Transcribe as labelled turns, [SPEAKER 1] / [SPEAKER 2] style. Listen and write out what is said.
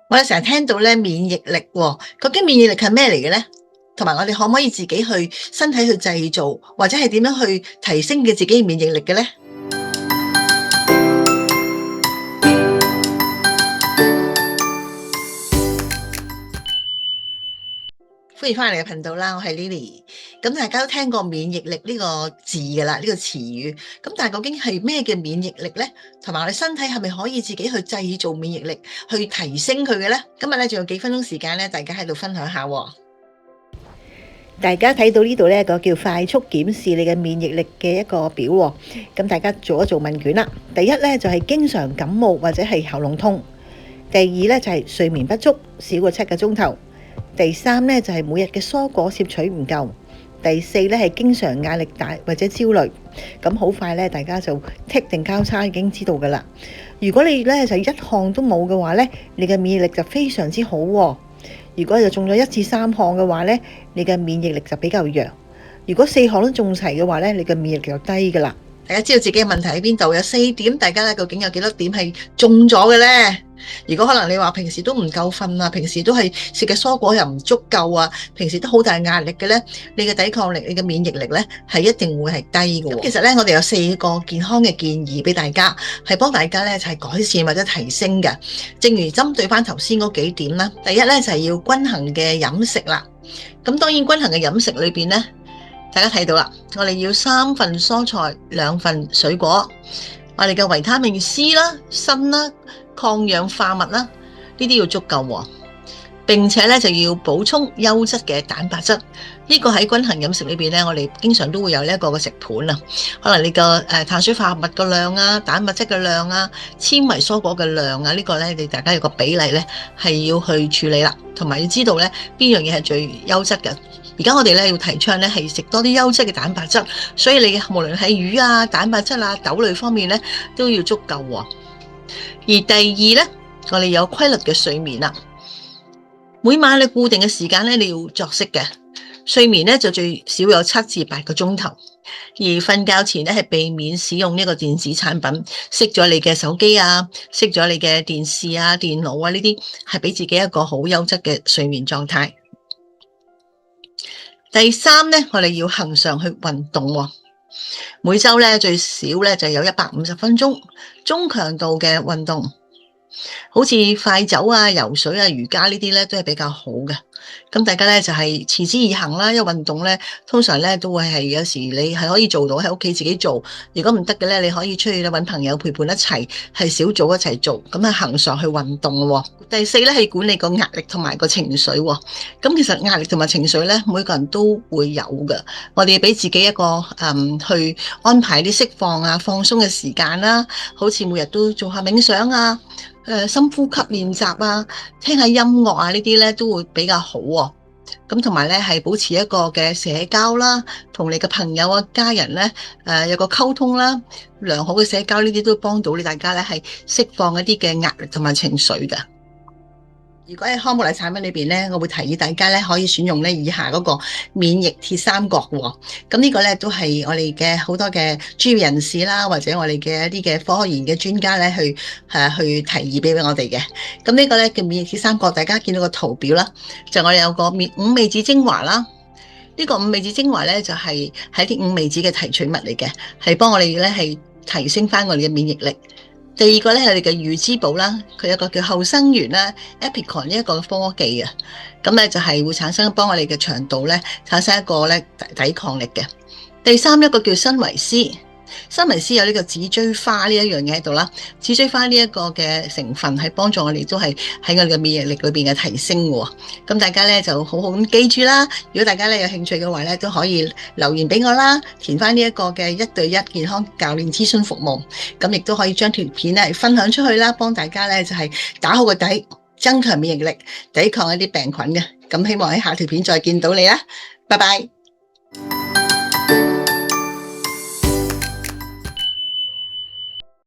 [SPEAKER 1] 我哋成日聽到咧免疫力喎，究竟免疫力係咩嚟嘅咧？同埋我哋可唔可以自己去身體去製造，或者係點樣去提升嘅自己嘅免疫力嘅咧？歡迎翻嚟嘅頻道啦，我係 Lily。咁大家都聽過免疫力呢個字㗎啦，呢個詞語。咁但係究竟係咩嘅免疫力咧？同埋我哋身體係咪可以自己去製造免疫力，去提升佢嘅咧？今日咧仲有幾分鐘時間咧，大家喺度分享下喎。大家睇到呢度呢個叫快速檢視你嘅免疫力嘅一個表喎。咁大家做一做問卷啦。第一呢，就係經常感冒或者係喉嚨痛。第二呢，就係睡眠不足少過7個鐘頭。第三呢，就係每日嘅蔬果攝取唔夠。第四呢，係經常壓力大或者焦慮。咁好快呢，大家就剔定交叉已經知道㗎啦。如果你呢，就一項都冇嘅話呢，你嘅免疫力就非常之好喎。如果就中咗1至3項嘅話呢，你嘅免疫力就比較弱。如果4項都中齊嘅話呢，你嘅免疫力就低㗎啦。大家知道自己嘅問題喺邊度？有4點，大家咧究竟有幾多點係中咗嘅呢？如果可能你話平時都唔夠瞓啊，平時都係食嘅蔬果又唔足夠啊，平時都好大壓力嘅呢，你嘅抵抗力、你嘅免疫力呢係一定會係低嘅。其實呢，我哋有4個健康嘅建議俾大家，係幫大家呢就係改善或者提升嘅。正如針對翻頭先嗰幾點啦，第一呢就係要均衡嘅飲食啦。咁當然均衡嘅飲食裏邊呢，大家睇到啦，我哋要3份蔬菜、2份水果，我哋嘅維他命 C 啦、鋅啦、抗氧化物啦，呢啲要足夠喎。並且咧就要補充優質嘅蛋白質。呢個喺均衡飲食裏邊咧，我哋經常都會有呢一個嘅食盤啊。可能你個碳水化合物嘅量啊、蛋白質嘅量啊、纖維蔬果嘅量啊，呢個咧你大家有個比例咧係要去處理啦，同埋要知道咧邊樣嘢係最優質嘅。而家我哋咧要提倡咧係食多啲優質嘅蛋白質，所以你無論係魚啊、蛋白質啊、豆類方面咧都要足夠喎。而第二咧，我哋有規律嘅睡眠啦。每晚你固定嘅時間咧，你要作息嘅睡眠咧就最少有7至8個鐘頭。而瞓覺前咧係避免使用呢個電子產品，熄咗你嘅手機啊，熄咗你嘅電視啊、電腦啊，呢啲係俾自己一個好優質嘅睡眠狀態。第三咧，我哋要恆常去運動喎。每週咧最少咧就有150分鐘中強度嘅運動。好似快走啊、游水啊、瑜伽呢啲咧都係比較好嘅。咁大家咧就係持之以恆啦。因為運動咧通常咧都會係有時你係可以做到喺屋企自己做，如果唔得嘅咧，你可以出去揾朋友陪伴一齊，係小組一齊做，咁係恆常去運動咯。第四咧係管理個壓力同埋個情緒。咁其實壓力同埋情緒咧，每個人都會有嘅。我哋俾自己一個去安排啲釋放啊、放鬆嘅時間啦，好似每日都做下冥想啊。深呼吸練習啊，聽下音樂啊，呢啲咧都會比較好喎。咁同埋咧係保持一個嘅社交啦，同你嘅朋友啊、家人咧有個溝通啦，良好嘅社交呢啲都幫到你大家咧係釋放一啲嘅壓力同埋情緒嘅。如果喺康寶麗產品裏邊咧，我會提議大家咧可以選用咧以下嗰個免疫鐵三角喎。咁呢個咧都係我哋嘅好多嘅專業人士啦，或者我哋嘅一啲嘅科研嘅專家咧去提議俾我哋嘅。咁呢個咧叫免疫鐵三角，大家見到個圖表啦，就我哋有個五味子精華啦。呢個五味子精華咧就係啲五味子嘅提取物嚟嘅，係幫我哋咧係提升翻我哋嘅免疫力。第二個咧係我哋嘅預之寶啦，佢有一個叫後生元啦 Epicon 呢一個科技啊，咁咧就係會產生幫我哋嘅腸道咧產生一個咧抵抗力嘅。第三一個叫新維斯。新維斯有呢個紫錐花呢一樣嘢喺度啦，紫錐花呢一個嘅成分係幫助我哋都係喺我哋嘅免疫力裏邊嘅提升嘅。咁大家咧就好好咁記住啦。如果大家咧有興趣嘅話咧，都可以留言俾我啦，填翻呢一個嘅1對1健康教練諮詢服務。咁亦都可以將條片咧分享出去啦，幫大家咧就係打好個底，增強免疫力，抵抗一啲病菌嘅。咁希望喺下條片再見到你啦，拜拜。